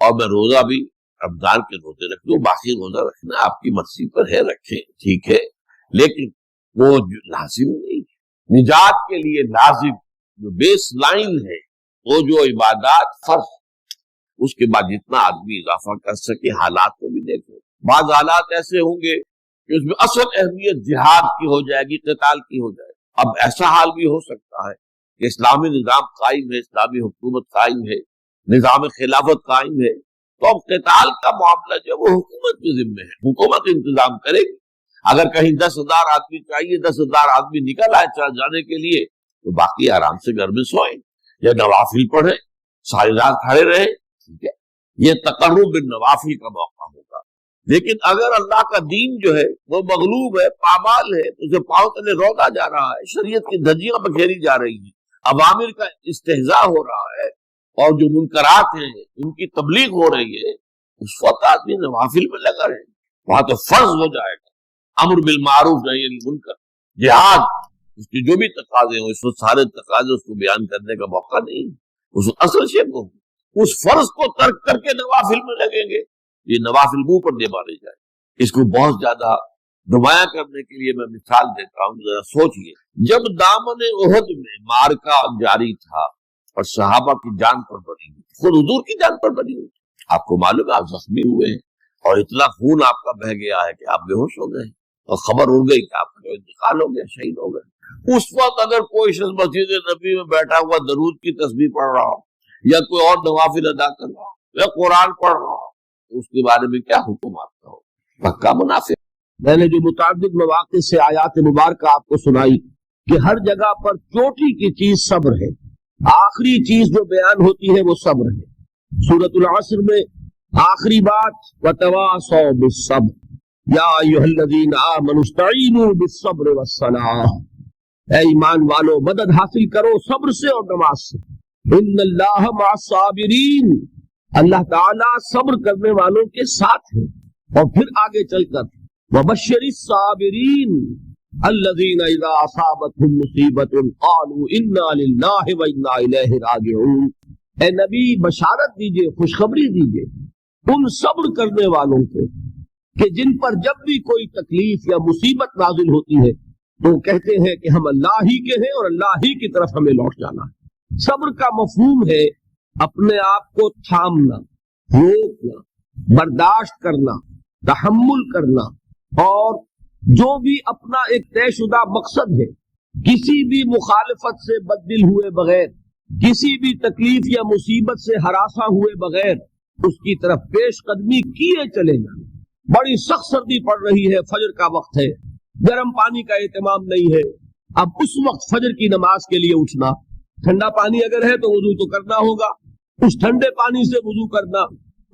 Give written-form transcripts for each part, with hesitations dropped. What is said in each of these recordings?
اور میں روزہ بھی رمضان کے روزے رکھ دوں، باقی روزہ رکھنا آپ کی مرضی پر ہے، رکھیں ٹھیک ہے، لیکن وہ لازم نہیں ہے۔ نجات کے لیے لازم جو بیس لائن ہے وہ جو عبادات فرض، اس کے بعد جتنا آدمی اضافہ کر سکے۔ حالات کو بھی دیکھو، بعض حالات ایسے ہوں گے کہ اس میں اصل اہمیت جہاد کی ہو جائے گی، قتال کی ہو جائے گی۔ اب ایسا حال بھی ہو سکتا ہے کہ اسلامی نظام قائم ہے، اسلامی حکومت قائم ہے، نظام خلافت قائم ہے، تو اب قتال کا معاملہ جو وہ حکومت کے ذمہ ہے، حکومت انتظام کرے گی۔ اگر کہیں 10,000 آدمی چاہیے، 10,000 آدمی نکل آئے چل جانے کے لیے، تو باقی آرام سے گھر میں سوئیں یا نوافل پڑھیں، ساری رات کھڑے رہے، ٹھیک ہے، یہ تقرب بالنوافل کا موقع ہوگا۔ لیکن اگر اللہ کا دین جو ہے وہ مغلوب ہے، پامال ہے، اسے پاؤں تلے رودا جا رہا ہے، شریعت کی دھجیاں بکھیری جا رہی ہیں، عوامر کا استہزاء ہو رہا ہے، اور جو منکرات ہیں ان کی تبلیغ ہو رہی ہے، اس وقت آدمی نوافل میں لگا رہے، وہاں تو فرض ہو جائے گا امر بالمعروف نہی عن المنکر، جہاد، اس کی جو بھی تقاضے ہوں، اس وقت سارے تقاضے اس کو بیان کرنے کا موقع نہیں، اس اصل شے کو، اس فرض کو ترک کر کے نوافل میں لگیں گے، یہ نوافل منہ پر دے مارے جائے۔ اس کو بہت زیادہ نمایاں کرنے کے لیے میں مثال دیتا ہوں، ذرا سوچئے، جب دامن احد میں معرکہ جاری تھا اور صحابہ کی جان پر بنی ہوئی، خود حضور کی جان پر بنی ہوئی، آپ کو معلوم ہے آپ زخمی ہوئے ہیں اور اتنا خون آپ کا بہہ گیا ہے کہ آپ بے ہوش ہو گئے اور خبر اڑ گئی کہ آپ کا انتقال ہو گیا، شہید ہو گئے۔ اس وقت اگر کوئی شخص مسجد نبی میں بیٹھا ہوا درود کی تسبیح پڑھ رہا ہو یا کوئی اور نوافل ادا کر رہا ہو یا قرآن پڑھ رہا ہو، تو اس کے بارے میں کیا حکم آپ کا ہو؟ پکا منافق۔ میں نے جو متعدد مواقع سے آیات مبارکہ آپ کو سنائی کہ ہر جگہ پر چوٹی کی چیز صبر ہے، آخری چیز جو بیان ہوتی ہے وہ صبر ہے۔ سورۃ العصر میں آخری بات وَتَوَاصَوْا بِالصَّبْرِ یا ایھا الذین آمنوا استعینوا بالصبر والصلاۃ، اے ایمان والو مدد حاصل کرو صبر سے اور نماز سے۔ ان اللہ مع الصابرین، اللہ تعالیٰ صبر کرنے والوں کے ساتھ ہے۔ اور پھر آگے چل کر وبشر الصابرین الذین اذا اصابتهم مصیبۃ قالوا انا للہ وانا الیہ راجعون، اے نبی بشارت دیجئے، خوشخبری دیجئے ان صبر کرنے والوں کو کہ جن پر جب بھی کوئی تکلیف یا مصیبت نازل ہوتی ہے تو وہ کہتے ہیں کہ ہم اللہ ہی کے ہیں اور اللہ ہی کی طرف ہمیں لوٹ جانا ہے۔ صبر کا مفہوم ہے اپنے آپ کو تھامنا، روکنا، برداشت کرنا، تحمل کرنا، اور جو بھی اپنا ایک طے شدہ مقصد ہے کسی بھی مخالفت سے بددل ہوئے بغیر، کسی بھی تکلیف یا مصیبت سے ہراساں ہوئے بغیر اس کی طرف پیش قدمی کیے چلے جانا۔ بڑی سخت سردی پڑ رہی ہے، فجر کا وقت ہے، گرم پانی کا اہتمام نہیں ہے، اب اس وقت فجر کی نماز کے لیے اٹھنا، ٹھنڈا پانی اگر ہے تو وضو تو کرنا ہوگا، اس ٹھنڈے پانی سے وضو کرنا،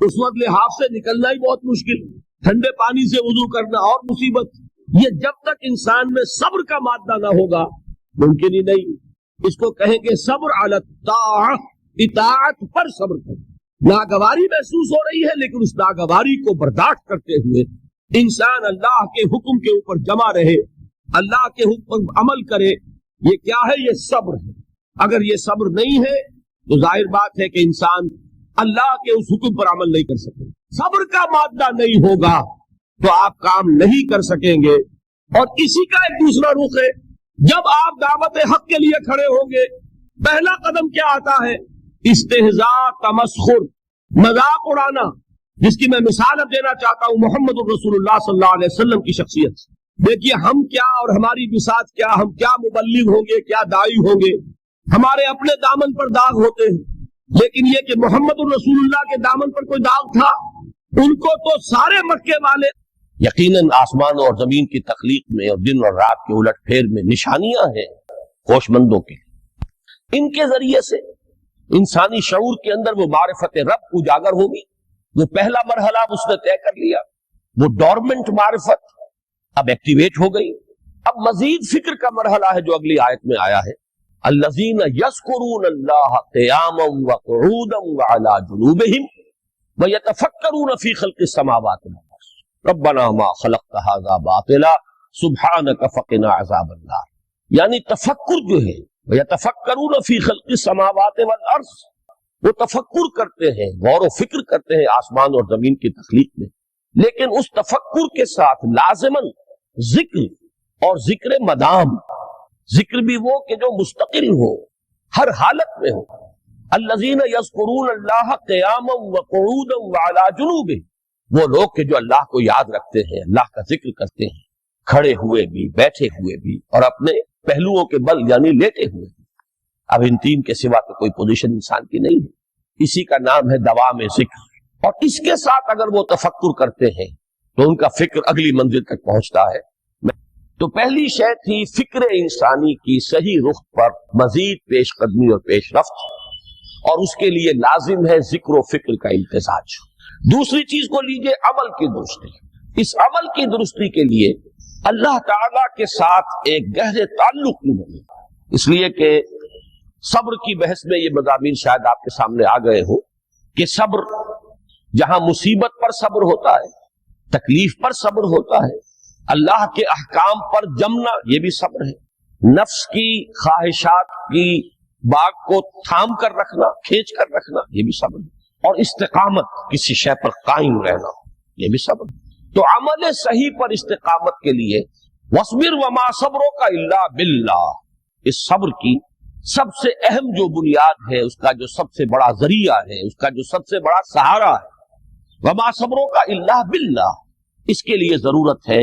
اس وقت لحاف سے نکلنا ہی بہت مشکل، ٹھنڈے پانی سے وضو کرنا اور مصیبت۔ یہ جب تک انسان میں صبر کا مادہ نہ ہوگا ممکن ہی نہیں۔ اس کو کہیں گے صبر علی الطاعہ، اطاعت پر صبر کر۔ ناگواری محسوس ہو رہی ہے لیکن اس ناگواری کو برداشت کرتے ہوئے انسان اللہ کے حکم کے اوپر جمع رہے، اللہ کے حکم پر عمل کرے، یہ کیا ہے؟ یہ صبر ہے۔ اگر یہ صبر نہیں ہے تو ظاہر بات ہے کہ انسان اللہ کے اس حکم پر عمل نہیں کر سکے۔ صبر کا مادہ نہیں ہوگا تو آپ کام نہیں کر سکیں گے۔ اور اسی کا ایک دوسرا رخ ہے، جب آپ دعوت حق کے لیے کھڑے ہوں گے پہلا قدم کیا آتا ہے؟ استہزاء، تمسخر، مذاق اڑانا، جس کی میں مثال اب دینا چاہتا ہوں محمد رسول اللہ صلی اللہ علیہ وسلم کی شخصیت سے۔ دیکھیے ہم کیا اور ہماری بساط کیا، ہم کیا مبلغ ہوں گے، کیا داعی ہوں گے، ہمارے اپنے دامن پر داغ ہوتے ہیں، لیکن یہ کہ محمد رسول اللہ کے دامن پر کوئی داغ تھا؟ ان کو تو سارے مکے والے، یقیناً آسمان اور زمین کی تخلیق میں اور دن اور رات کے الٹ پھیر میں نشانیاں ہیں ہوش مندوں کے، ان کے ذریعے سے انسانی شعور کے اندر وہ معرفت رب اجاگر ہوگی۔ وہ پہلا مرحلہ اس نے طے کر لیا، وہ ڈورمنٹ معرفت اب ایکٹیویٹ ہو گئی۔ اب مزید فکر کا مرحلہ ہے جو اگلی آیت میں آیا ہے، الذین یذکرون اللہ قیاما وقعودا وعلی جنوبہم ویتفکرون فی خلق السماوات والارض ربنا ما خلقت ھذا باطلا سبحانک فقنا عذاب النار۔ یعنی تفکر جو ہے وَيَتَفَكَّرُونَ فِي خَلْقِ السَّمَاوَاتِ وَالْأَرْضِ، وہ تفکر کرتے ہیں، غور و فکر کرتے ہیں آسمان اور زمین کی تخلیق میں، لیکن اس تفکر کے ساتھ لازماً ذکر اور ذکر مدام، ذکر بھی وہ کہ جو مستقل ہو، ہر حالت میں ہو۔ الذین یذکرون اللہ قیاما وقعودا وعلی جنوبہم، وہ لوگ کہ جو اللہ کو یاد رکھتے ہیں، اللہ کا ذکر کرتے ہیں، کھڑے ہوئے بھی، بیٹھے ہوئے بھی، اور اپنے پہلوؤں کے بل یعنی لیٹے ہوئے بھی۔ اب ان تین کے سوا تو کوئی پوزیشن انسان کی نہیں ہے، اسی کا نام ہے دوام ذکر۔ اور اس کے ساتھ اگر وہ تفکر کرتے ہیں تو ان کا فکر اگلی منزل تک پہنچتا ہے۔ تو پہلی شے تھی فکر انسانی کی صحیح رخ پر مزید پیش قدمی اور پیش رفت، اور اس کے لیے لازم ہے ذکر و فکر کا امتزاج۔ دوسری چیز کو لیجئے عمل کی درستی۔ اس عمل کی درستی کے لیے اللہ تعالی کے ساتھ ایک گہرے تعلق کی ضرورت، اس لیے کہ صبر کی بحث میں یہ مضامین شاید آپ کے سامنے آ گئے ہو کہ صبر، جہاں مصیبت پر صبر ہوتا ہے، تکلیف پر صبر ہوتا ہے، اللہ کے احکام پر جمنا یہ بھی صبر ہے، نفس کی خواہشات کی باغ کو تھام کر رکھنا، کھینچ کر رکھنا یہ بھی صبر ہے، اور استقامت کسی شے پر قائم رہنا یہ بھی صبر ہے۔ تو عمل صحیح پر استقامت کے لیے وَاصْبِرْ وَمَا صَبْرُكَ إِلَّا بِاللَّهِ، اس صبر کی سب سے اہم جو بنیاد ہے، اس کا جو سب سے بڑا ذریعہ ہے، اس کا جو سب سے بڑا سہارا ہے، وَمَا صَبْرُكَ إِلَّا بِاللَّهِ، اس کے لیے ضرورت ہے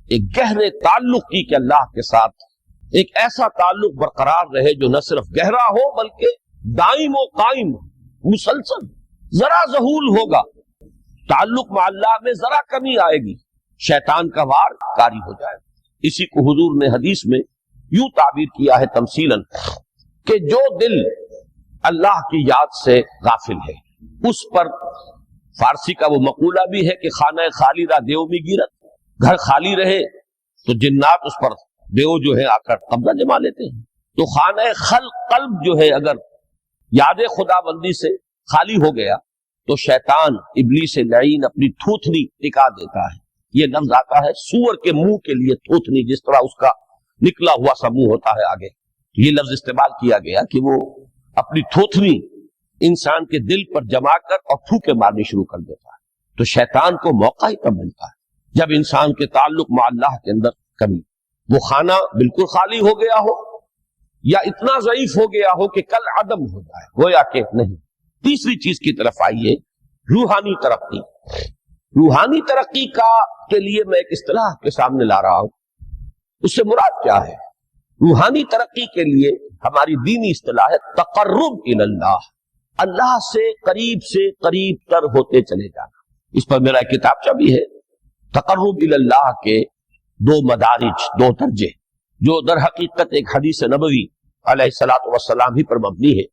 ایک گہرے تعلق کی کہ اللہ کے ساتھ ایک ایسا تعلق برقرار رہے جو نہ صرف گہرا ہو بلکہ دائم و قائم، مسلسل۔ ذرا ذہول ہوگا تعلق مع اللہ میں، ذرا کمی آئے گی، شیطان کا وار کاری ہو جائے۔ اسی کو حضور نے حدیث میں یوں تعبیر کیا ہے تمثیلاً کہ جو دل اللہ کی یاد سے غافل ہے اس پر، فارسی کا وہ مقولہ بھی ہے کہ خانہ خالی را دیو میں گیرت، گھر خالی رہے تو جنات اس پر دیو جو ہے آ کر قبضہ جما لیتے ہیں۔ تو خانہ قلب جو ہے اگر یاد خدا بندی سے خالی ہو گیا تو شیطان ابلیس لعین اپنی تھوتنی ٹکا دیتا ہے۔ یہ لفظ آتا ہے سور کے منہ کے لیے تھوتنی، جس طرح اس کا نکلا ہوا سا منہ ہوتا ہے آگے، یہ لفظ استعمال کیا گیا کہ وہ اپنی تھوتنی انسان کے دل پر جما کر اور پھوکے مارنی شروع کر دیتا ہے۔ تو شیطان کو موقع ہی تب ملتا ہے جب انسان کے تعلق مع اللہ کے اندر کمی، وہ خانہ بالکل خالی ہو گیا ہو یا اتنا ضعیف ہو گیا ہو کہ کل عدم ہو جائے، گویا کہ نہیں۔ تیسری چیز کی طرف آئیے، روحانی ترقی۔ روحانی ترقی کے لیے میں ایک اصطلاح کے سامنے لا رہا ہوں، اس سے مراد کیا ہے؟ روحانی ترقی کے لیے ہماری دینی اصطلاح ہے تقرب الی اللہ، اللہ سے قریب تر ہوتے چلے جانا۔ اس پر میرا ایک کتابچہ بھی ہے، تقرب الی اللہ کے دو مدارج، دو درجے، جو در حقیقت ایک حدیث نبوی علیہ الصلوۃ والسلام ہی پر مبنی ہے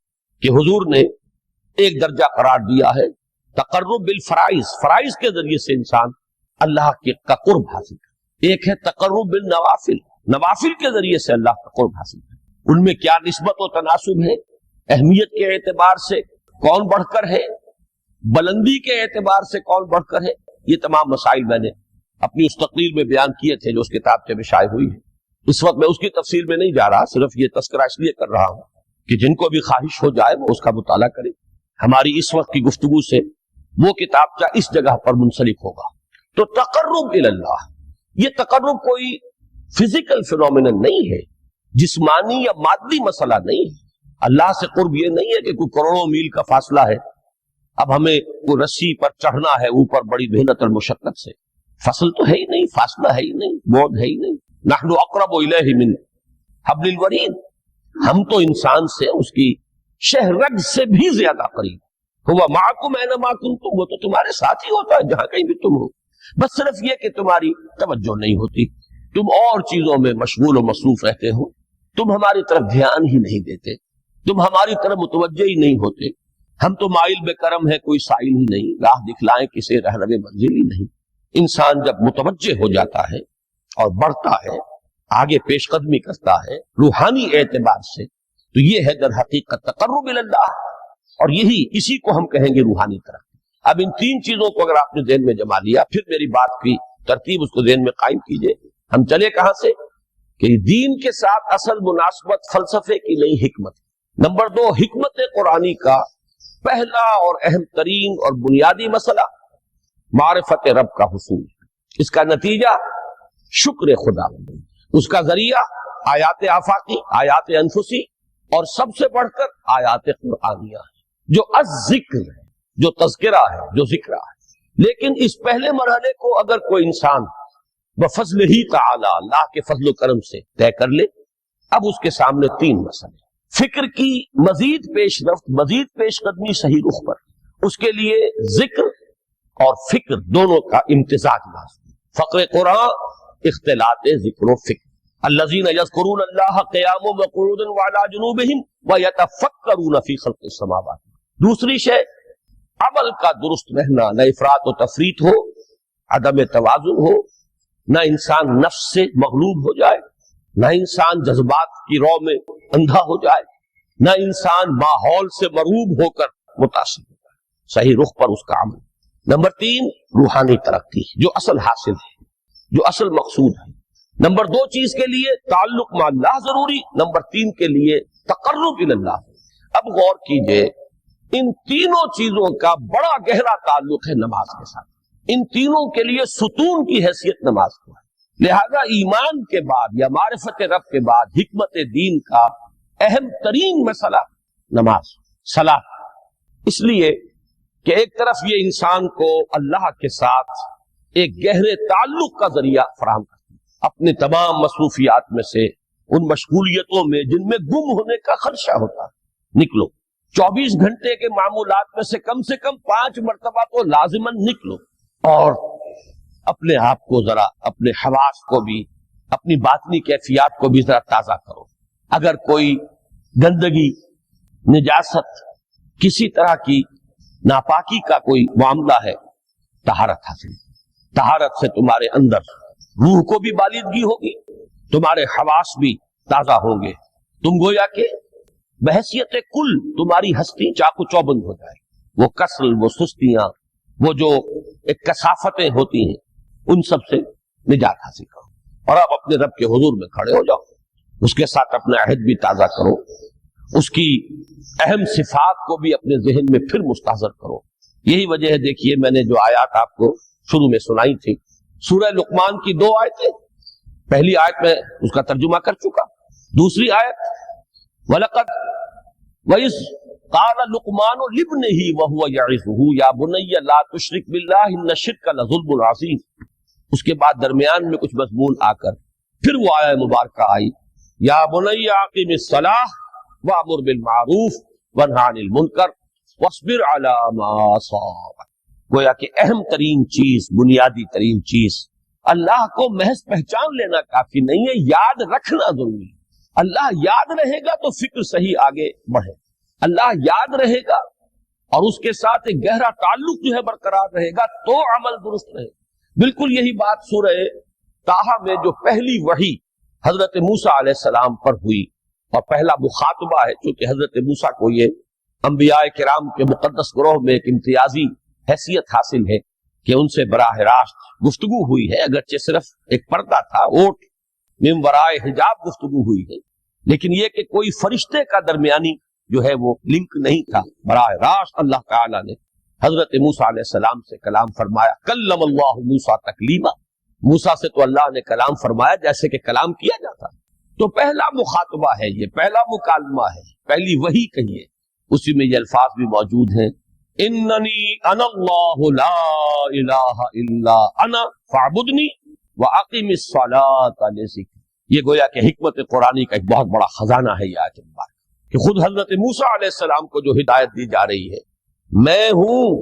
کہ حضور نے ایک درجہ قرار دیا ہے تقرب بالفرائض، فرائض کے ذریعے سے انسان اللہ کا قرب حاصل کرے۔ ایک ہے تقرب بالنوافل، نوافل کے ذریعے سے اللہ کا قرب حاصل کرے۔ ان میں کیا نسبت و تناسب ہے، اہمیت کے اعتبار سے کون بڑھ کر ہے، بلندی کے اعتبار سے کون بڑھ کر ہے، یہ تمام مسائل میں نے اپنی اس تقریر میں بیان کیے تھے جو اس کتاب میں شائع ہوئی ہے۔ اس وقت میں اس کی تفصیل میں نہیں جا رہا، صرف یہ تذکرہ اس لیے کر رہا ہوں کہ جن کو بھی خواہش ہو جائے وہ اس کا مطالعہ کرے۔ ہماری اس وقت کی گفتگو سے وہ کتابچہ اس جگہ پر منسلک ہوگا۔ تو تقرب الی اللہ، یہ تقرب کوئی فزیکل فینومینن نہیں ہے، جسمانی یا مادی مسئلہ نہیں ہے۔ اللہ سے قرب یہ نہیں ہے کہ کوئی کروڑوں میل کا فاصلہ ہے، اب ہمیں کوئی رسی پر چڑھنا ہے اوپر بڑی محنت اور مشقت سے، فصل تو ہے ہی نہیں، فاصلہ ہے ہی نہیں، بعد ہے ہی نہیں۔ نحن اقرب الیہ من حبل الورید، ہم تو انسان سے اس کی شہرگ سے بھی زیادہ قریب۔ ہوا معکم اینما کنتم، وہ تو تمہارے ساتھ ہی ہوتا ہے جہاں کہیں بھی تم ہو، بس صرف یہ کہ تمہاری توجہ نہیں ہوتی، تم اور چیزوں میں مشغول و مصروف رہتے ہو، تم ہماری طرف دھیان ہی نہیں دیتے، تم ہماری طرف متوجہ ہی نہیں ہوتے۔ ہم تو مائل بے کرم ہے، کوئی سائل ہی نہیں، راہ دکھلائیں کسی رہنم منزل ہی نہیں۔ انسان جب متوجہ ہو جاتا ہے اور بڑھتا ہے، آگے پیش قدمی کرتا ہے روحانی اعتبار سے، تو یہ ہے در حقیقت تقرب الی اللہ، اور اسی کو ہم کہیں گے روحانی ترقی۔ اب ان تین چیزوں کو اگر آپ نے ذہن میں جما لیا، پھر میری بات کی ترتیب اس کو ذہن میں قائم کیجئے۔ ہم چلے کہاں سے کہ دین کے ساتھ اصل مناسبت فلسفے کی نہیں، حکمت۔ نمبر 2، حکمت قرآنی کا پہلا اور اہم ترین اور بنیادی مسئلہ معرفت رب کا حصول، اس کا نتیجہ شکر خدا، اس کا ذریعہ آیات آفاقی، آیات انفسی، اور سب سے بڑھ کر آیات قرآنیہ ہے جو الذکر ہے، جو تذکرہ ہے، جو ذکر ہے۔ لیکن اس پہلے مرحلے کو اگر کوئی انسان بفضل ہی تعالی، اللہ کے فضل و کرم سے طے کر لے، اب اس کے سامنے تین مسئلے، فکر کی مزید پیش رفت، مزید پیش قدمی صحیح رخ پر، اس کے لیے ذکر اور فکر دونوں کا امتزاج لازمی۔ فقر قرآن اختلاط ذکر و فکر، الذین یذکرون اللہ قیاما وقعودا وعلی جنوبہم ویتفکرون فی خلق السماوات۔ دوسری شے عمل کا درست رہنا، نہ افراط و تفریط ہو، عدم توازن ہو، نہ انسان نفس سے مغلوب ہو جائے، نہ انسان جذبات کی رو میں اندھا ہو جائے، نہ انسان ماحول سے مرعوب ہو کر متاثر ہو جائے، صحیح رخ پر اس کا عمل۔ نمبر 3 روحانی ترقی، جو اصل حاصل ہے، جو اصل مقصود ہے۔ نمبر 2 چیز کے لیے تعلق مع اللہ ضروری، نمبر 3 کے لیے تقرب الی اللہ۔ اب غور کیجئے، ان تینوں چیزوں کا بڑا گہرا تعلق ہے نماز کے ساتھ، ان تینوں کے لیے ستون کی حیثیت نماز کو ہے۔ لہذا ایمان کے بعد یا معرفت رب کے بعد حکمت دین کا اہم ترین مسئلہ نماز، صلاۃ، اس لیے کہ ایک طرف یہ انسان کو اللہ کے ساتھ ایک گہرے تعلق کا ذریعہ فراہم کرتی ہے، اپنے تمام مصروفیات میں سے، ان مشغولیتوں میں جن میں گم ہونے کا خدشہ ہوتا ہے، نکلو۔ 24 گھنٹے کے معمولات میں سے کم 5 مرتبہ تو لازماً نکلو، اور اپنے آپ کو ذرا، اپنے حواس کو بھی، اپنی باطنی کیفیات کو بھی ذرا تازہ کرو۔ اگر کوئی گندگی، نجاست، کسی طرح کی ناپاکی کا کوئی معاملہ ہے، طہارت حاصل، طہارت سے تمہارے اندر روح کو بھی بالیدگی ہوگی، تمہارے حواس بھی تازہ ہوں گے، تم گویا کہ بحیثیت کل تمہاری ہستی چاق و چوبند ہو جائے، وہ کسل، وہ سستیاں، وہ جو ایک کثافتیں ہوتی ہیں، ان سب سے نجات حاصل کرو، اور اب اپنے رب کے حضور میں کھڑے ہو جاؤ، اس کے ساتھ اپنا عہد بھی تازہ کرو، اس کی اہم صفات کو بھی اپنے ذہن میں پھر مستحضر کرو۔ یہی وجہ ہے، دیکھیے میں نے جو آیات آپ کو شروع میں سنائی تھی، سورہ لقمان کی 2 آیتیں، پہلی آیت میں اس کا ترجمہ کر چکا، دوسری آیت وَلَقَدْ وَإِذْ قَالَ لُقْمَانُ لِابْنِهِ وَهُوَ يَعِظُهُ يَا بُنَيَّ لَا تُشْرِكْ بِاللَّهِ إِنَّ الشِّرْكَ لَظُلْمٌ عَظِيمٌ۔ اس کے بعد درمیان میں کچھ مضمون آ کر پھر وہ آیہ مبارکہ آئی، یا بنی اقم الصلاۃ وامر بالمعروف وانہی عن المنکر واصبر علی ما اصابک۔ گویا کہ اہم ترین چیز، بنیادی ترین چیز، اللہ کو محض پہچان لینا کافی نہیں ہے، یاد رکھنا ضروری ہے۔ اللہ یاد رہے گا تو فکر صحیح آگے بڑھے، اللہ یاد رہے گا اور اس کے ساتھ ایک گہرا تعلق جو ہے برقرار رہے گا تو عمل درست رہے گا۔ بالکل یہی بات سورہ طٰہٰ میں جو پہلی وحی حضرت موسیٰ علیہ السلام پر ہوئی، اور پہلا مخاطبہ ہے، چونکہ حضرت موسیٰ کو یہ انبیاء کرام کے مقدس گروہ میں ایک امتیازی حیثیت حاصل ہے کہ ان سے براہ راست گفتگو ہوئی ہے، اگرچہ صرف ایک پردہ تھا، اوٹ من ورائے حجاب گفتگو ہوئی ہے، لیکن یہ کہ کوئی فرشتے کا درمیانی جو ہے وہ لنک نہیں تھا، براہ راست اللہ تعالیٰ نے حضرت موسیٰ علیہ السلام سے کلام فرمایا۔ کلم اللہ موسیٰ تکلیما، موسیٰ سے تو اللہ نے کلام فرمایا جیسے کہ کلام کیا جاتا۔ تو پہلا مخاطبہ ہے، یہ پہلا مکالمہ ہے، پہلی وحی کہیے، اسی میں یہ الفاظ بھی موجود ہیں، اننی انا اللہ لا الہ الا انا فاعبدنی واقم الصلاۃ لذکری۔ یہ گویا کہ حکمت قرآنی کا ایک بہت بڑا خزانہ ہے یہ آیت مبارکہ، کہ خود حضرت موسیٰ علیہ السلام کو جو ہدایت دی جا رہی ہے، میں ہوں،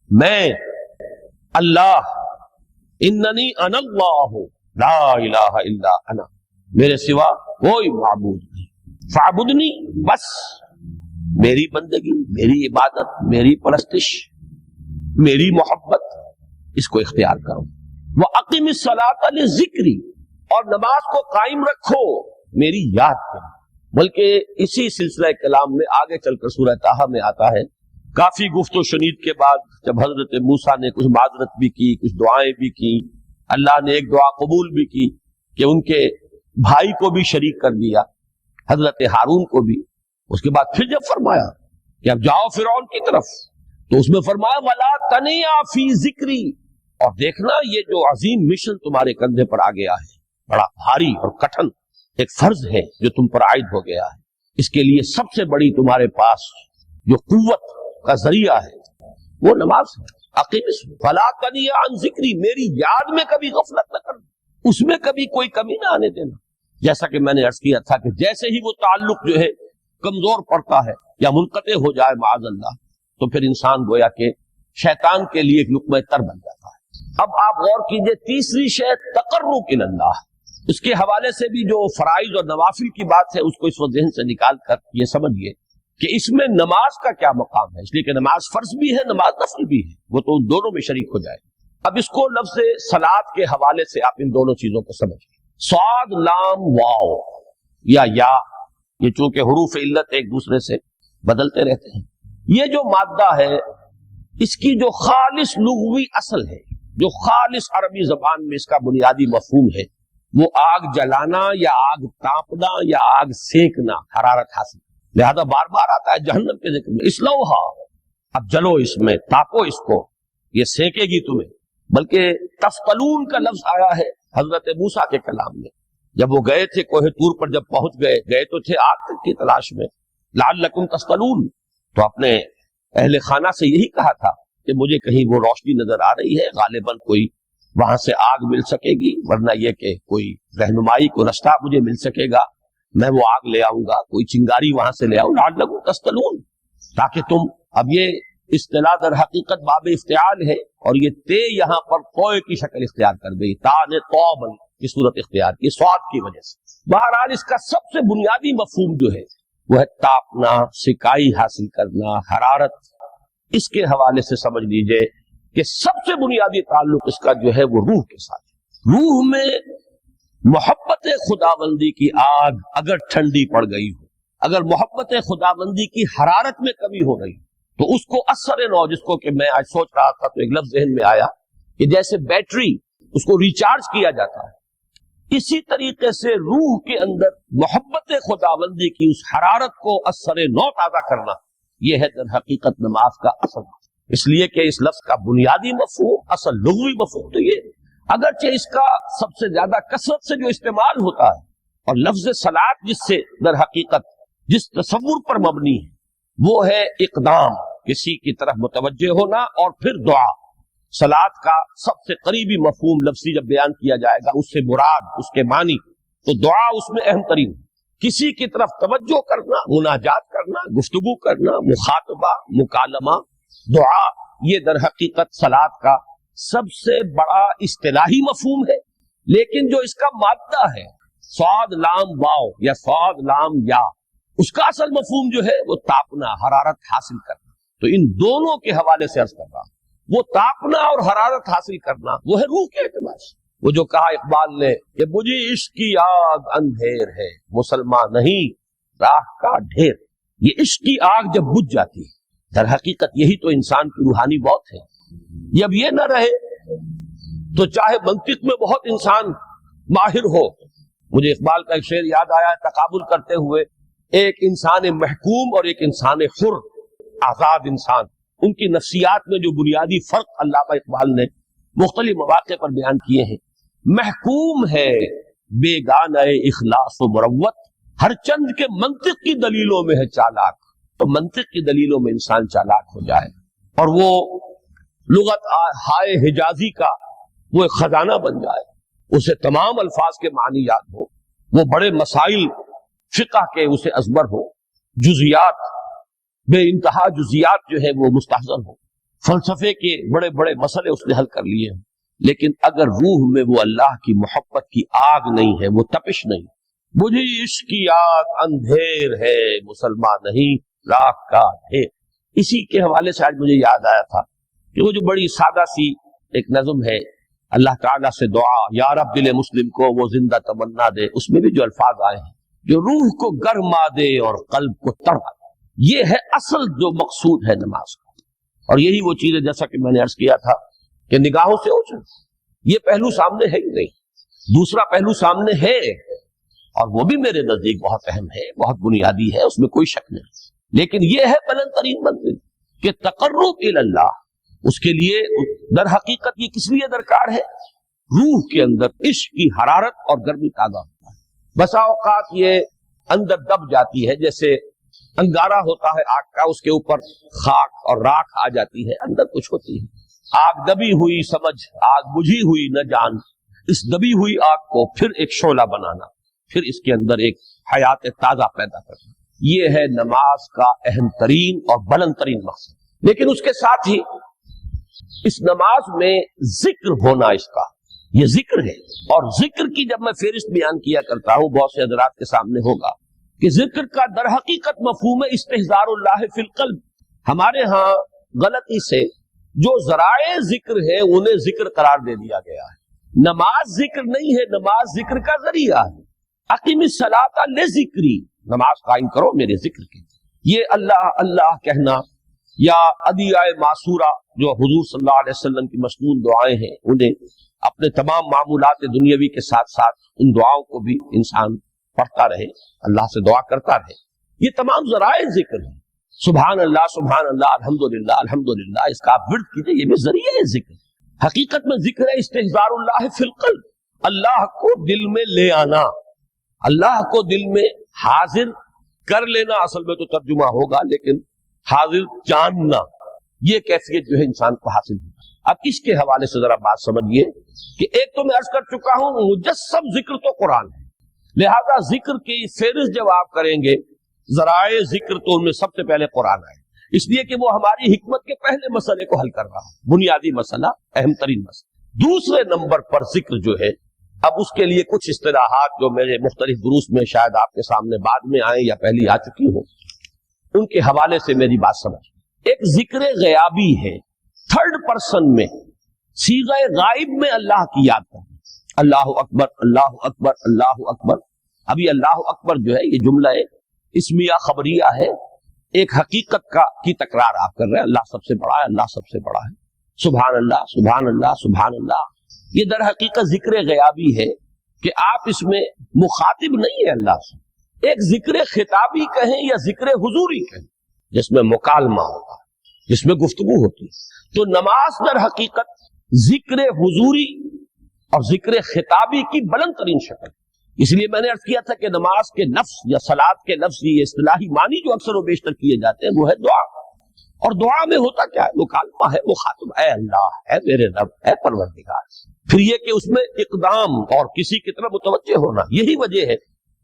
میں اللہ، اننی انا اللہ لا الہ الا انا، میرے سوا کوئی معبود نہیں، فاعبدنی، بس میری بندگی، میری عبادت، میری پرستش، میری محبت، اس کو اختیار کرو۔ وَأَقِمِ الصَّلَاةَ لِذِكْرِي، اور نماز کو قائم رکھو میری یاد کے لیے۔ بلکہ اسی سلسلہ کلام میں آگے چل کر سورہ طٰہٰ میں آتا ہے، کافی گفت و شنید کے بعد جب حضرت موسیٰ نے کچھ معذرت بھی کی، کچھ دعائیں بھی کی، اللہ نے ایک دعا قبول بھی کی کہ ان کے بھائی کو بھی شریک کر دیا، حضرت ہارون کو بھی۔ اس کے بعد پھر جب فرمایا کہ اب جاؤ فرعون کی طرف، تو اس میں فرمایا ولا تنیا فی ذکری، اور دیکھنا یہ جو عظیم مشن تمہارے کندھے پر آ گیا ہے، بڑا بھاری اور کٹھن ایک فرض ہے جو تم پر عائد ہو گیا ہے، اس کے لیے سب سے بڑی تمہارے پاس جو قوت کا ذریعہ ہے وہ نماز ہے۔ فلا تنیا عن ذکری، میری یاد میں کبھی غفلت نہ کرنا، اس میں کبھی کوئی کمی نہ آنے دینا۔ جیسا کہ میں نے عرض کیا تھا کہ جیسے ہی وہ تعلق جو ہے کمزور پڑتا ہے یا منقطع ہو جائے معاذ اللہ، تو پھر انسان گویا کہ شیطان کے لیے ایک لقمہ تر بن جاتا ہے۔ اب آپ غور کیجئے، تیسری شے تقرب الی اللہ، اس کے حوالے سے بھی جو فرائض اور نوافل کی بات ہے اس کو اس وقت ذہن سے نکال کر یہ سمجھیے کہ اس میں نماز کا کیا مقام ہے، اس لیے کہ نماز فرض بھی ہے، نماز نفل بھی ہے، وہ تو دونوں میں شریک ہو جائے۔ اب اس کو لفظ صلاۃ کے حوالے سے آپ ان دونوں چیزوں کو سمجھیں، صاد لام واو یا یہ چونکہ حروف علت ایک دوسرے سے بدلتے رہتے ہیں، یہ جو مادہ ہے اس کی جو خالص لغوی اصل ہے، جو خالص عربی زبان میں اس کا بنیادی مفہوم ہے، وہ آگ جلانا یا آگ تاپنا یا آگ سینکنا، حرارت حاصل، لہذا بار بار آتا ہے جہنم کے ذکر میں اسلوہا، اب جلو اس میں، تاپو اس کو، یہ سینکے گی تمہیں۔ بلکہ تفتلون کا لفظ آیا ہے حضرت موسیٰ کے کلام میں، جب وہ گئے تھے کوہ طور پر، جب پہنچ گئے تو تھے آگ کی تلاش میں، لعلکم تفتلون، تو اپنے اہل خانہ سے یہی کہا تھا کہ مجھے کہیں وہ روشنی نظر آ رہی ہے، غالباً کوئی وہاں سے آگ مل سکے گی، ورنہ یہ کہ کوئی رہنمائی کو رستہ مجھے مل سکے گا، میں وہ آگ لے آؤں گا، کوئی چنگاری وہاں سے لے آؤں، لعلکم تفتلون، تاکہ تم، اب یہ اصطلاح در حقیقت باب افتعال ہے، اور یہ تے یہاں پر کوئے کی شکل اختیار کر گئی، تا نے توبن کی صورت اختیار کی سواد کی وجہ سے۔ بہرحال اس کا سب سے بنیادی مفہوم جو ہے وہ ہے تاپنا، سکائی حاصل کرنا، حرارت۔ اس کے حوالے سے سمجھ لیجئے کہ سب سے بنیادی تعلق اس کا جو ہے وہ روح کے ساتھ ہے۔ روح میں محبت خداوندی کی آگ اگر ٹھنڈی پڑ گئی ہو، اگر محبت خداوندی کی حرارت میں کمی ہو رہی تو اس کو اثر نو، جس کو کہ میں آج سوچ رہا تھا تو ایک لفظ ذہن میں آیا کہ جیسے بیٹری اس کو ریچارج کیا جاتا ہے، اسی طریقے سے روح کے اندر محبت خداوندی کی اس حرارت کو اثر نو تازہ کرنا، یہ ہے در حقیقت نماز کا اصل۔ اس لیے کہ اس لفظ کا بنیادی مفہوم، اصل لغوی مفہوم تو یہ، اگرچہ اس کا سب سے زیادہ کثرت سے جو استعمال ہوتا ہے، اور لفظ صلاۃ جس سے در حقیقت جس تصور پر مبنی ہے وہ ہے اقدام، کسی کی طرف متوجہ ہونا، اور پھر دعا۔ صلاۃ کا سب سے قریبی مفہوم لفظی جب بیان کیا جائے گا، اس سے مراد، اس کے معنی، تو دعا اس میں اہم ترین، کسی کی طرف توجہ کرنا، مناجات کرنا، گفتگو کرنا، مخاطبہ، مکالمہ، دعا، یہ در حقیقت صلاۃ کا سب سے بڑا اصطلاحی مفہوم ہے۔ لیکن جو اس کا مادہ ہے صاد لام واو یا صاد لام یا، اس کا اصل مفہوم جو ہے وہ تاپنا، حرارت حاصل کرنا۔ تو ان دونوں کے حوالے سے عرض کر رہا ہوں، وہ تاپنا اور حرارت حاصل کرنا وہ ہے روح کے اعتبار سے۔ وہ جو کہا اقبال نے کہ مجھے عشق کی آگ اندھیر ہے، مسلمان نہیں راہ کا ڈھیر، یہ عشق کی آگ جب بجھ جاتی ہے، در حقیقت یہی تو انسان کی روحانی موت ہے۔ جب یہ نہ رہے تو چاہے منطق میں بہت انسان ماہر ہو، مجھے اقبال کا ایک شعر یاد آیا ہے، تقابل کرتے ہوئے ایک انسان محکوم اور ایک انسان حر، آزاد انسان، ان کی نفسیات میں جو بنیادی فرق علامہ اقبال نے مختلف مواقع پر بیان کیے ہیں۔ محکوم ہے بیگانہ اخلاص و مروت، ہر چند کے منطق کی دلیلوں میں ہے چالاک، تو منطق کی دلیلوں میں انسان چالاک ہو جائے اور وہ لغت ہائے حجازی کا وہ ایک خزانہ بن جائے، اسے تمام الفاظ کے معنی یاد ہو، وہ بڑے مسائل فقہ کے اسے ازبر ہو، جزیات، بے انتہا جزیات جو ہے وہ مستحضر ہو، فلسفے کے بڑے بڑے مسئلے اس نے حل کر لیے ہیں، لیکن اگر روح میں وہ اللہ کی محبت کی آگ نہیں ہے، وہ تپش نہیں، مجھے عشق کی آگ اندھیر ہے، مسلمان نہیں راہ کا ڈھیر۔ اسی کے حوالے سے آج مجھے یاد آیا تھا کہ وہ جو بڑی سادہ سی ایک نظم ہے، اللہ تعالیٰ سے دعا یا رب دل مسلم کو وہ زندہ تمنا دے، اس میں بھی جو الفاظ آئے ہیں، جو روح کو گرما دے اور قلب کو تڑپا دے، یہ ہے اصل جو مقصود ہے نماز کا۔ اور یہی وہ چیز ہے جیسا کہ میں نے عرض کیا تھا کہ نگاہوں سے اوجھل، یہ پہلو سامنے ہے ہی نہیں، دوسرا پہلو سامنے ہے اور وہ بھی میرے نزدیک بہت اہم ہے، بہت بنیادی ہے، اس میں کوئی شک نہیں، لیکن یہ ہے بلند ترین منزل کہ تقرب اللہ، اس کے لیے در حقیقت یہ کس لیے درکار ہے؟ روح کے اندر عشق کی حرارت اور گرمی تازہ ہوتا ہے۔ بسا اوقات یہ اندر دب جاتی ہے، جیسے انگارہ ہوتا ہے آگ کا، اس کے اوپر خاک اور راکھ آ جاتی ہے، اندر کچھ ہوتی ہے۔ آگ دبی ہوئی سمجھ، آگ بجھی ہوئی نہ جان، اس دبی ہوئی آگ کو پھر ایک شعلہ بنانا، پھر اس کے اندر ایک حیات تازہ پیدا کرنا، یہ ہے نماز کا اہم ترین اور بلند ترین مقصد۔ لیکن اس کے ساتھ ہی اس نماز میں ذکر ہونا، اس کا یہ ذکر ہے، اور ذکر کی جب میں فہرست بیان کیا کرتا ہوں بہت سے حضرات کے سامنے ہوگا کہ ذکر کا در حقیقت مفہوم استحضار اللہ فی القلب۔ ہمارے ہاں غلطی سے جو ذرائع ذکر ہے انہیں ذکر قرار دے دیا گیا ہے۔ نماز ذکر نہیں ہے، نماز ذکر کا ذریعہ ہے۔ اقیم الصلاۃ لذکری، نماز قائم کرو میرے ذکر کے۔ یہ اللہ اللہ کہنا یا ادعیہ معصورہ جو حضور صلی اللہ علیہ وسلم کی مسنون دعائیں ہیں، انہیں اپنے تمام معمولات دنیاوی کے ساتھ ساتھ ان دعاؤں کو بھی انسان پڑھتا رہے، اللہ سے دعا کرتا رہے، یہ تمام ذرائع ذکر ہیں۔ سبحان اللہ الحمدللہ الحمدللہ، اس کا آپ ورد کیجئے، یہ بھی ذریعہ ذکر ہے۔ حقیقت میں ذکر ہے استحضار اللہ فی القلب، اللہ کو دل میں لے آنا، اللہ کو دل میں حاضر کر لینا، اصل میں تو ترجمہ ہوگا، لیکن حاضر جاننا، یہ کیفیت جو ہے انسان کو حاصل ہوگا۔ اب اس کے حوالے سے ذرا بات سمجھیے کہ ایک تو میں عرض کر چکا ہوں مجسم ذکر تو قرآن ہے، لہذا ذکر کی فہرست جب آپ کریں گے ذرائع ذکر تو ان میں سب سے پہلے قرآن ہے، اس لیے کہ وہ ہماری حکمت کے پہلے مسئلے کو حل کر رہا ہے، بنیادی مسئلہ، اہم ترین مسئلہ۔ دوسرے نمبر پر ذکر جو ہے، اب اس کے لیے کچھ اصطلاحات جو میرے مختلف دروس میں شاید آپ کے سامنے بعد میں آئیں یا پہلی آ چکی ہوں، ان کے حوالے سے میری بات سمجھ۔ ایک ذکر غیابی ہے، تھرڈ پرسن میں، صیغہ غائب میں اللہ کی یاد کرنا، اللہ اکبر اللہ اکبر اللہ اکبر۔ ابھی اللہ اکبر جو ہے یہ جملہ اسمیہ خبریہ ہے، ایک حقیقت کی تکرار آپ کر رہے ہیں، اللہ سب سے بڑا ہے، اللہ سب سے بڑا ہے، سبحان اللہ سبحان اللہ سبحان اللہ۔ یہ در حقیقت ذکر غیابی ہے کہ آپ اس میں مخاطب نہیں ہے اللہ سے، ایک ذکر خطابی کہیں یا ذکر حضوری کہیں، جس میں مکالمہ ہوتا ہے، جس میں گفتگو ہوتی ہے۔ تو نماز در حقیقت ذکر حضوری اور ذکر خطابی کی بلند ترین شکل، اس لیے میں نے عرض کیا تھا کہ نماز کے لفظ یا صلاۃ کے لفظ، یہ اصطلاحی معنی جو اکثر و بیشتر کیے جاتے ہیں وہ ہے دعا، اور دعا میں ہوتا کیا ہے؟ مکالمہ ہے، مخاطب، اے اللہ، اے میرے رب، اے پروردگار۔ پھر یہ کہ اس میں اقدام اور کسی کی طرف متوجہ ہونا، یہی وجہ ہے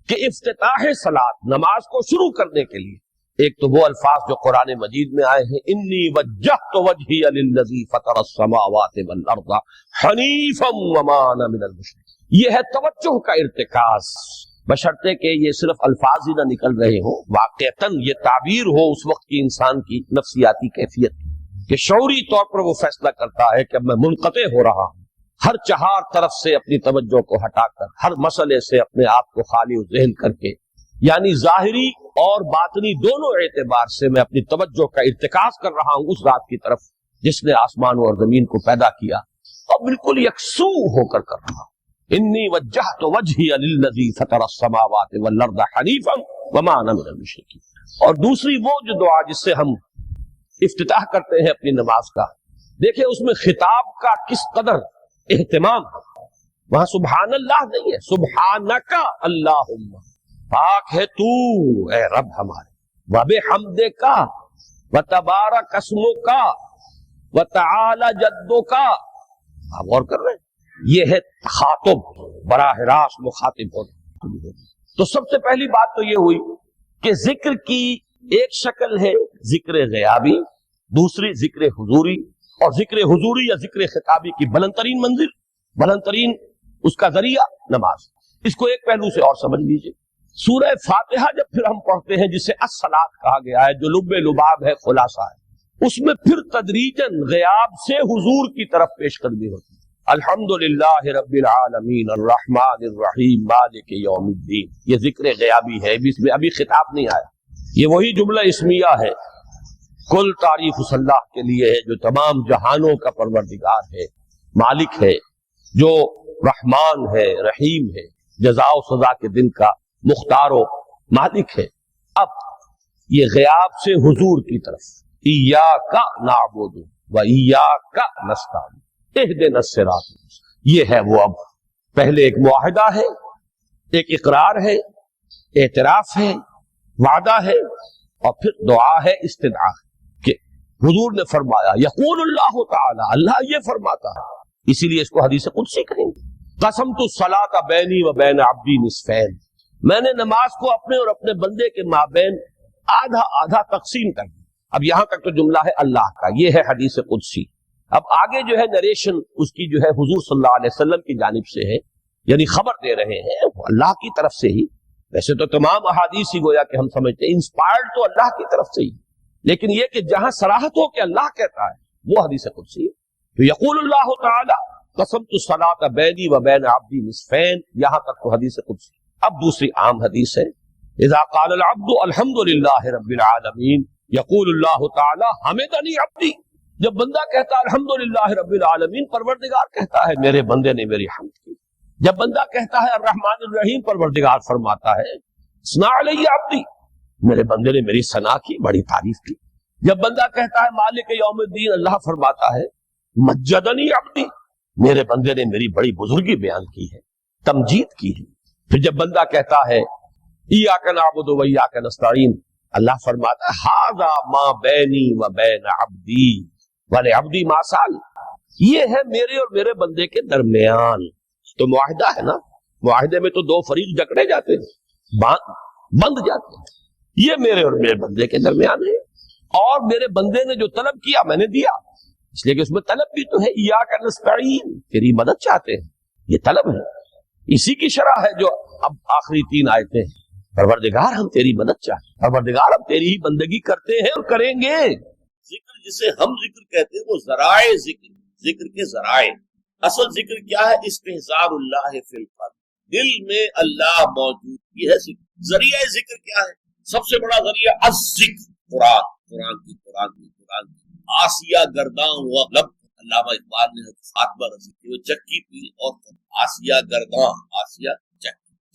کہ افتتاح صلاۃ، نماز کو شروع کرنے کے لیے ایک تو وہ الفاظ جو قرآن مجید میں آئے ہیں، انی وجہت وجہی للذی فطر السماوات والارض حنیفا وما انا من المشرکین، یہ ہے توجہ کا ارتکاز، بشرطے کہ یہ صرف الفاظ ہی نہ نکل رہے ہوں، واقعتاً یہ تعبیر ہو اس وقت کی انسان کی نفسیاتی کیفیت کہ شعوری طور پر وہ فیصلہ کرتا ہے کہ اب میں منقطع ہو رہا ہوں، ہر چہار طرف سے اپنی توجہ کو ہٹا کر، ہر مسئلے سے اپنے آپ کو خالی ذہن کر کے، یعنی ظاہری اور باطنی دونوں اعتبار سے میں اپنی توجہ کا ارتکاز کر رہا ہوں اس ذات کی طرف جس نے آسمان اور زمین کو پیدا کیا، اور بالکل یکسو ہو کر رہا ہوں۔ انی وجہت وجہی للذی فطر السماوات والارض حنیفا وما انا من المشرکین۔ اور دوسری وہ جو دعا جس سے ہم افتتاح کرتے ہیں اپنی نماز کا، دیکھیں اس میں خطاب کا کس قدر اہتمام ہے، وہاں سبحان اللہ نہیں ہے، سبحانک اللہم، پاک ہے تو اے رب ہمارے، وبحمدک وتبارک اسمک وتعالی جدک۔ آپ غور کر رہے ہیں، یہ ہے خاطب، براہ راست مخاطب ہونا۔ تو سب سے پہلی بات تو یہ ہوئی کہ ذکر کی ایک شکل ہے ذکر غیابی، دوسری ذکر حضوری، اور ذکر حضوری یا ذکر خطابی کی بلند ترین منزل، بلند ترین اس کا ذریعہ نماز۔ اس کو ایک پہلو سے اور سمجھ لیجئے، سورہ فاتحہ جب پھر ہم پڑھتے ہیں جسے الصلاۃ کہا گیا ہے، جو لب لباب ہے، خلاصہ ہے، اس میں پھر تدریجاً غیاب سے حضور کی طرف پیش قدمی ہوتی ہے۔ الحمدللہ رب العالمین الرحمن الرحیم مالک یوم الدین، یہ ذکر غیابی ہے، اس میں ابھی خطاب نہیں آیا، یہ وہی جملہ اسمیہ ہے، کل تعریف اس اللہ کے لیے ہے جو تمام جہانوں کا پروردگار ہے، مالک ہے، جو رحمان ہے، رحیم ہے، جزا و سزا کے دن کا مختار و مالک ہے۔ اب یہ غیاب سے حضور کی طرف، ایاک نعبد و ایاک نستعین اہدنا الصراط المستقیم، یہ ہے وہ۔ اب پہلے ایک معاہدہ ہے، ایک اقرار ہے، اعتراف ہے، وعدہ ہے، اور پھر دعا ہے، استدعا ہے کہ حضور نے فرمایا، یقول اللہ تعالی، اللہ یہ فرماتا ہے، اسی لیے اس کو حدیث قدسی کہیں گے۔ قسمت الصلاۃ بینی و بین عبدی نصفین، میں نے نماز کو اپنے اور اپنے بندے کے مابین آدھا آدھا تقسیم کر دی۔ اب یہاں تک تو جملہ ہے اللہ کا، یہ ہے حدیث قدسی۔ اب آگے جو ہے نریشن اس کی جو ہے حضور صلی اللہ علیہ وسلم کی جانب سے ہے، یعنی خبر دے رہے ہیں اللہ کی طرف سے ہی۔ ویسے تو تمام احادیث ہی گویا کہ ہم سمجھتے ہیں انسپائرڈ تو اللہ کی طرف سے ہی، لیکن یہ کہ جہاں صراحت ہو کہ اللہ کہتا ہے وہ حدیث قدسی ہے۔ تو یقول اللہ تعالی قسمت الصلاۃ بینی و بین عبدی نصفین، یہاں تک تو حدیث قدسی۔ اب دوسری عام حدیث ہے، اذا قال العبد الحمد للہ رب العالمین یقول اللہ تعالی حمدنی عبدی، جب بندہ کہتا ہے الحمد للہ رب العالمین، پروردگار کہتا ہے میرے بندے نے میری حمد کی۔ جب بندہ کہتا ہے الرحمن الرحیم، پروردگار فرماتا ہے ثنا علی عبدی، میرے بندے نے میری ثنا کی، بڑی تعریف کی۔ جب بندہ کہتا ہے مالک یوم الدین، اللہ فرماتا ہے مجدنی عبدی، میرے بندے نے میری بڑی بزرگی بیان کی ہے، تمجید کی ہے۔ پھر جب بندہ کہتا ہے ایاک نعبد و ایاک نستعین، اللہ فرماتا ہے ھذا ما بینی و بین عبدی ولعبدی ما سأل، یہ ہے میرے اور میرے بندے کے درمیان۔ تو معاہدہ ہے نا، معاہدے میں تو دو فریق جکڑے جاتے ہیں، بند جاتے ہیں، یہ میرے اور میرے بندے کے درمیان ہے، اور میرے بندے نے جو طلب کیا میں نے دیا، اس لیے کہ اس میں طلب بھی تو ہے، ایاک نستعین، تیری مدد چاہتے ہیں، یہ طلب ہے، اسی کی شرح ہے جو اب آخری 3 آیتیں ہیں، پروردگار ہم تیری مدد چاہتے ہیں، پروردگار ہم تیری ہی بندگی کرتے ہیں اور کریں گے۔ ذکر جسے ہم ذکر کہتے ہیں وہ ذرائع ذکر، ذکر کے ذرائع۔ اصل ذکر کیا ہے؟ استحضار اللہ فی القلب، دل میں اللہ موجود، یہ ہے ذکر۔ ذریعہ ذکر کیا ہے؟ سب سے بڑا ذریعہ الذکر، قرآن کی آسیہ گرداں ہوا لب، علامہ اقبال نے فاطمہ رضی کی وہ چکی پی اور آسیہ گرداں، آسیہ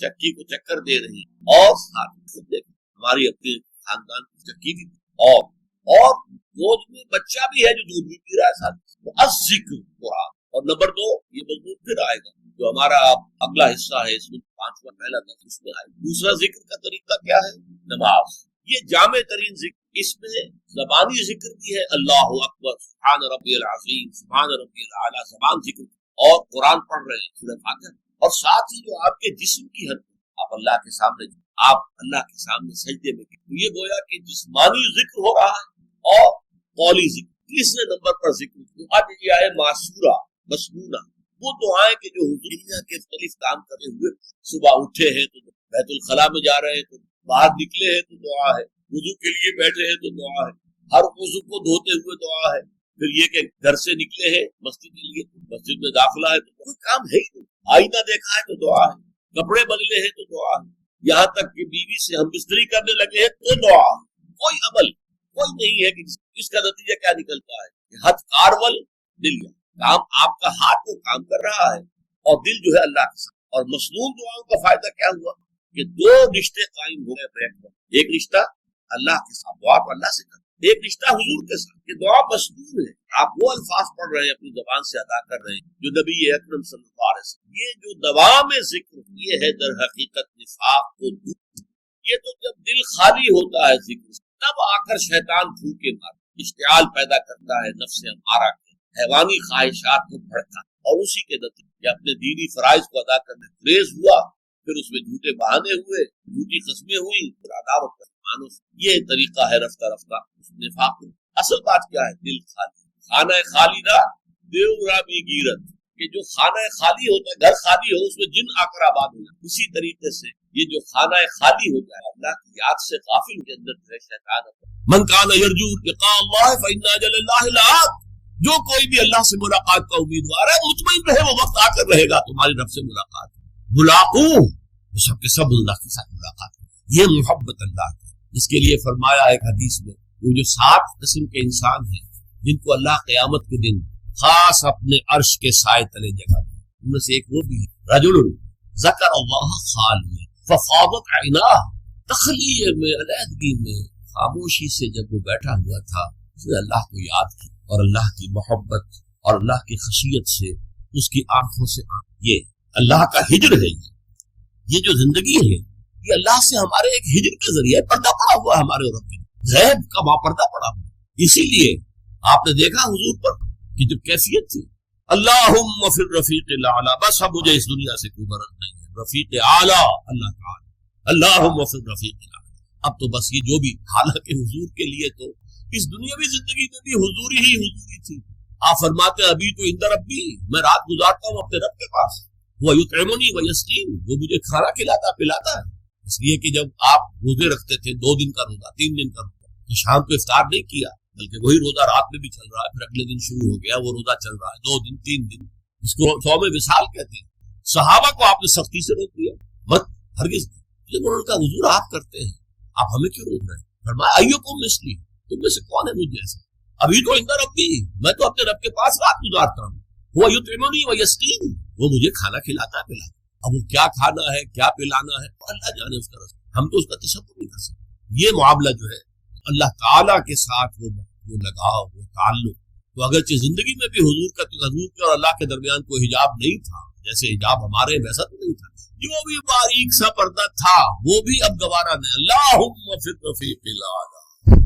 چکی کو چکر دے رہی، اور خود دیکھیں ہماری اپنے خاندان کی چکی بھی، اور گود میں بچہ بھی ہے جو دودھ بھی پی رہا ہے ساتھ۔ تو الذکر قرآن۔ اور نمبر 2 یہ مضمون پھر آئے گا جو ہمارا اگلا حصہ ہے، اس میں 5واں پہلا درس اس میں آئے گا۔ دوسرا ذکر کا طریقہ کیا ہے؟ نماز، یہ جامع ترین ذکر۔ اس میں زبانی ذکر بھی ہے، اللہ اکبر، سبحان ربی العظیم، سبحان ربی الاعلیٰ، زبان ذکر، اور قرآن پڑھ رہے ہیں سورہ فاتحہ، اور ساتھ ہی جو آپ کے جسم کی حرکت، آپ اللہ کے سامنے سجدے میں، یہ گویا کہ جسمانی ذکر ہو رہا ہے، اور قولی ذکر۔ تیسرے نمبر پر ذکر یہ آئے معصورہ، مسنونہ، وہ دعائیں کہ جو حضور کے مختلف کام کرے ہوئے، صبح اٹھے ہیں تو بیت الخلاء میں جا رہے ہیں تو باہر نکلے ہیں تو دعا ہے، وضو کے لیے بیٹھے ہیں تو دعا ہے، ہر وضو کو دھوتے ہوئے دعا ہے، پھر یہ کہ گھر سے نکلے ہیں مسجد کے لیے، مسجد میں داخلہ ہے تو کوئی کام ہے ہی نہیں، آئینہ دیکھا ہے تو دعا ہے، کپڑے بدلے ہیں تو دعا ہے، یہاں تک کہ بیوی سے ہم بستری کرنے لگے ہیں تو دعا ہے۔ کوئی عمل کوئی نہیں ہے کہ اس کا نتیجہ کیا نکلتا ہے کہ ہتھ کارول دل یا کام، آپ کا ہاتھ وہ کام کر رہا ہے اور دل جو ہے اللہ کے ساتھ۔ اور مسنون دعاؤں کا فائدہ کیا ہوا کہ 2 رشتے قائم ہو گئے، ایک رشتہ اللہ کے ساتھ، دعا کو اللہ سے کریں، ایک رشتہ حضور کے ساتھ، کہ دعا مسنون ہے، آپ وہ الفاظ پڑھ رہے ہیں، اپنی زبان سے ادا کر رہے ہیں جو نبی اکرم صلی اللہ علیہ وسلم۔ یہ جو دوام ذکر یہ ہے در حقیقت نفاق کو دور، یہ تو جب دل خالی ہوتا ہے ذکر سے، تب آ کر شیطان پھونکے مار اشتعال پیدا کرتا ہے، نفس امارہ کے حیوانی خواہشات کو بھڑکا، اور اسی کے نتیجے اپنے دینی فرائض کو ادا کرنے گریز ہوا، پھر اس میں جھوٹے بہانے ہوئے، جھوٹی قسمیں ہوئی، پھر عداوت کا مانو۔ یہ طریقہ ہے رفتہ رفتہ اس نفاق۔ اصل بات کیا ہے؟ دل خالی، خانہ خالی دا دیورا بھی گیرت، کہ جو خانہ خالی ہوتا ہے، گھر خالی ہو، اس میں جن آ کر آباد ہو جائے، اسی طریقے سے یہ جو خانہ خالی ہو جائے، اللہ کی یاد سے غافل کے اندر جو ہے شیطان ہوتا ہے۔ من کان یرجو لقاء اللہ فإن اجل اللہ لآت، جو کوئی بھی اللہ سے ملاقات کا امیدوار ہے مطمئن رہے، وہ وقت آ کر رہے گا تمہاری رب سے ملاقات۔ ملاقو وہ سب کے سب اللہ کے ساتھ ملاقات، یہ محبت اللہ کی۔ اس کے لیے فرمایا ایک حدیث میں وہ جو 7 قسم کے انسان ہیں جن کو اللہ قیامت کے دن خاص اپنے عرش کے سائے تلے جگہ دے، ان میں سے ایک وہ بھی ہے رجل ذکر اللہ خالیہ ففاضت عیناہ، تخلیہ میں، علیحدگی میں، خاموشی سے جب وہ بیٹھا ہوا تھا اس نے اللہ کو یاد کیا اور اللہ کی محبت اور اللہ کی خشیت سے اس کی آنکھوں سے یہ اللہ کا ہجر ہے، یہ جو زندگی ہے یہ اللہ سے ہمارے ایک ہجر کے ذریعے پردہ پڑا ہوا ہے، ہمارے رب غیب کا پردہ پڑا ہوا۔ اسی لیے آپ نے دیکھا حضور پر کہ جب کیفیت تھی اللہم فی الرفیق الاعلی، بس اب مجھے اس دنیا سے کوئی غرض نہیں ہے، رفیق اعلی اللہ تعالی، اللہم فی الرفیق الاعلی۔ اب تو بس یہ جو بھی، حالانکہ حضور کے لیے تو اس دنیاوی زندگی میں بھی حضوری ہی حضوری تھی۔ آپ فرماتے ابھی تو عند ربی، میں رات گزارتا ہوں اپنے رب کے پاس، وہ یطعمنی ویسقین، وہ مجھے کھانا کھلاتا پلاتا ہے۔ اس لیے کہ جب آپ روزے رکھتے تھے 2 دن کا روزہ 3 دن کا روزہ، تو شام کو افطار نہیں کیا بلکہ وہی روزہ رات میں بھی چل رہا ہے، پھر اگلے دن شروع ہو گیا وہ روزہ چل رہا ہے 2 دن 3 دن، اس کو صوم وصال کہتے ہیں۔ صحابہ کو آپ نے سختی سے روک دیا، مت ہرگز، جب انہوں نے کہا حضور آپ کرتے ہیں آپ ہمیں کیوں روک رہے ہیں؟ فرمایا ایکم مثلی، تم میں سے کون ہے مجھ جیسا؟ ابھی تو عند ربی، میں تو اپنے رب کے پاس رات گزارتا ہوں، وہ یطعمنی ویسقین، وہ مجھے کھانا کھلاتا ہے پلاتا ہے۔ اب وہ کیا کھانا ہے کیا پلانا ہے اللہ جانے اس کا رزق، ہم تو اس کا تصور نہیں کر سکتے۔ یہ معاملہ جو ہے اللہ تعالیٰ کے ساتھ وہ لگاؤ، وہ تعلق، تو اگرچہ زندگی میں بھی حضور کے اور اللہ کے درمیان کوئی حجاب نہیں تھا، جیسے حجاب ہمارے ویسا تو نہیں تھا، جو بھی باریک سا پردہ تھا وہ بھی اب گوارا نہیں۔ اللہم فی الرفیق الاعلی،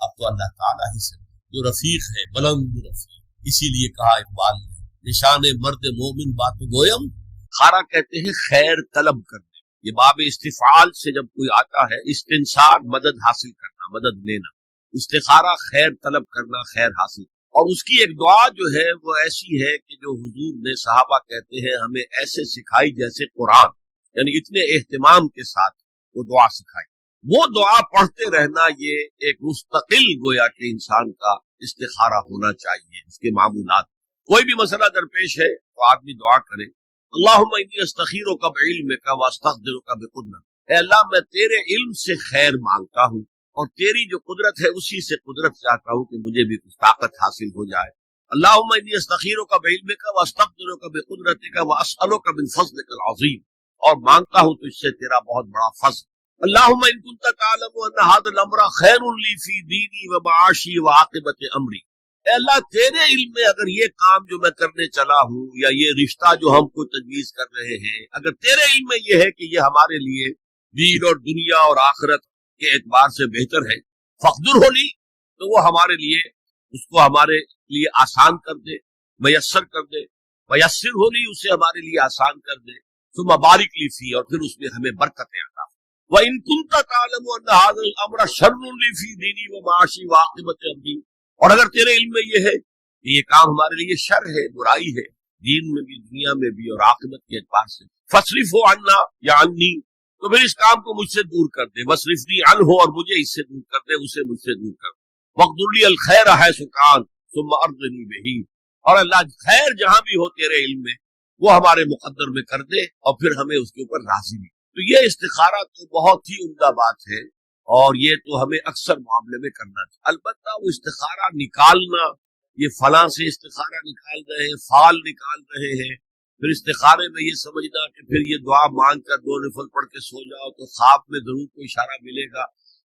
اب تو اللہ تعالیٰ ہی سے جو رفیق ہے، بلند رفیق۔ اسی لیے کہا اقبال نے نشان مرد مومن بات گویم، خارا کہتے ہیں خیر طلب کرنے، یہ باب استفعال سے جب کوئی آتا ہے، استنصار مدد حاصل کرنا، مدد لینا، استخارہ خیر طلب کرنا، خیر حاصل۔ اور اس کی ایک دعا جو ہے وہ ایسی ہے کہ جو حضور نے، صحابہ کہتے ہیں ہمیں ایسے سکھائی جیسے قرآن، یعنی اتنے اہتمام کے ساتھ وہ دعا سکھائی۔ وہ دعا پڑھتے رہنا یہ ایک مستقل گویا کہ انسان کا استخارہ ہونا چاہیے۔ اس کے معمولات، کوئی بھی مسئلہ درپیش ہے تو آدمی دعا کرے، اللہم انی استخیرک بعلمک واستقدرک بقدرتک، اے اللہ میں تیرے علم سے خیر مانگتا ہوں اور تیری جو قدرت ہے اسی سے قدرت چاہتا ہوں کہ مجھے بھی کچھ طاقت حاصل ہو جائے۔ اللہم انی استخیرک بعلمک واستقدرک بقدرتک واسألک من فضلک العظیم، اور مانگتا ہوں تجھ سے تیرا بہت بڑا فضل۔ اللہم ان کنت تعلم ان ھذا الامر خیر لی فی دینی ومعاشی وعاقبۃ امری، اے اللہ تیرے علم میں اگر یہ کام جو میں کرنے چلا ہوں یا یہ رشتہ جو ہم کو تجویز کر رہے ہیں، اگر تیرے علم میں یہ ہے کہ یہ ہمارے لیے دین اور دنیا اور آخرت کے اعتبار سے بہتر ہے، فقدر ہو لی، تو وہ ہمارے لیے، اس کو ہمارے لیے آسان کر دے، میسر کر دے، میسر ہو لی، اسے ہمارے لیے آسان کر دے، ثم بارک لی فی، اور پھر اس میں ہمیں برکتیں عطا۔ وَإِن كُنتَ تَعْلَمُ أَنَّ هَذَا الْأَمْرَ شَرٌّ لِّي فِي دِينِي وَمَعَاشِي وَعَاقِبَةِ أَمْرِي، اور اگر تیرے علم میں یہ ہے کہ یہ کام ہمارے لیے شر ہے، برائی ہے، دین میں بھی دنیا میں بھی اور عاقبت کے اعتبار سے، فَاصْرِفْهُ عَنَّا یا عَنِّي، تو پھر اس کام کو مجھ سے دور کر دے، وَاصْرِفْنِي عَنْهُ، اور مجھے اس سے دور کر دے، اسے مجھ سے دور کر دے، وَاقْدُرْ لِي الْخَيْرَ حَيْثُ كَانَ ثُمَّ أَرْضِنِي بِهِ، اور اللہ خیر جہاں بھی ہو تیرے علم میں وہ ہمارے مقدر میں کر دے اور پھر ہمیں اس کے اوپر راضی بھی۔ تو یہ استخارہ تو بہت ہی عمدہ بات ہے، اور یہ تو ہمیں اکثر معاملے میں کرنا چاہیے۔ البتہ وہ استخارہ نکالنا، یہ فلاں سے استخارہ نکال رہے ہیں، فال نکال رہے ہیں، پھر استخارے میں یہ سمجھنا کہ پھر یہ دعا مانگ کر 2 نفل پڑھ کے سو جاؤ تو خواب میں ضرور کوئی اشارہ ملے گا،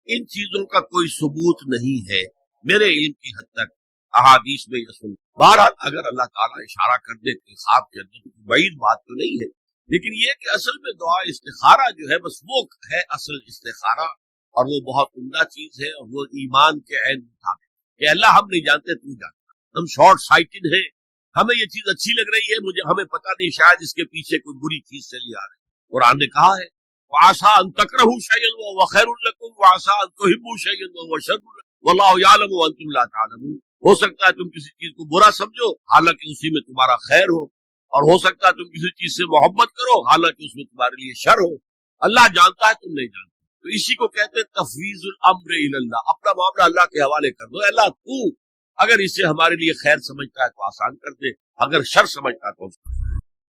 ان چیزوں کا کوئی ثبوت نہیں ہے میرے علم کی حد تک، احادیث میں یہ سن۔ بہرحال اگر اللہ تعالیٰ اشارہ کر دے کہ خواب کے اندر بعید بات تو نہیں ہے، لیکن یہ کہ اصل میں دعا استخارہ جو ہے بس وہ ہے اصل استخارہ، اور وہ بہت عمدہ چیز ہے، اور وہ ایمان کے عین مطابق کہ اللہ ہم نہیں جانتے تو جانتا، ہم شارٹ سائٹڈ ہیں، ہمیں یہ چیز اچھی لگ رہی ہے، ہمیں پتہ نہیں شاید اس کے پیچھے کوئی بری چیز چلی آ رہی ہے۔ قرآن نے کہا ہے وَعَسَىٰ أَن تَكْرَهُوا شَيْئًا وَهُوَ خَيْرٌ لَكُمْ وَعَسَىٰ أَن تُحِبُّوا شَيْئًا وَهُوَ شَرٌّ لَكُمْ وَاللَّهُ يَعْلَمُ وَأَنتُمْ لَا تَعْلَمُونَ، ہو سکتا ہے تم کسی چیز کو برا سمجھو حالانکہ اسی میں تمہارا خیر ہو، اور ہو سکتا ہے تم کسی چیز سے محبت کرو حالانکہ اس میں تمہارے لیے شر ہو، اللہ جانتا ہے تم نہیں جانتے۔ تو اسی کو کہتے ہیں تفویض الامر الی اللہ، اپنا معاملہ اللہ کے حوالے کر دو، اللہ تو اگر اسے ہمارے لیے خیر سمجھتا ہے تو آسان کر دے، اگر شر سمجھتا ہے تو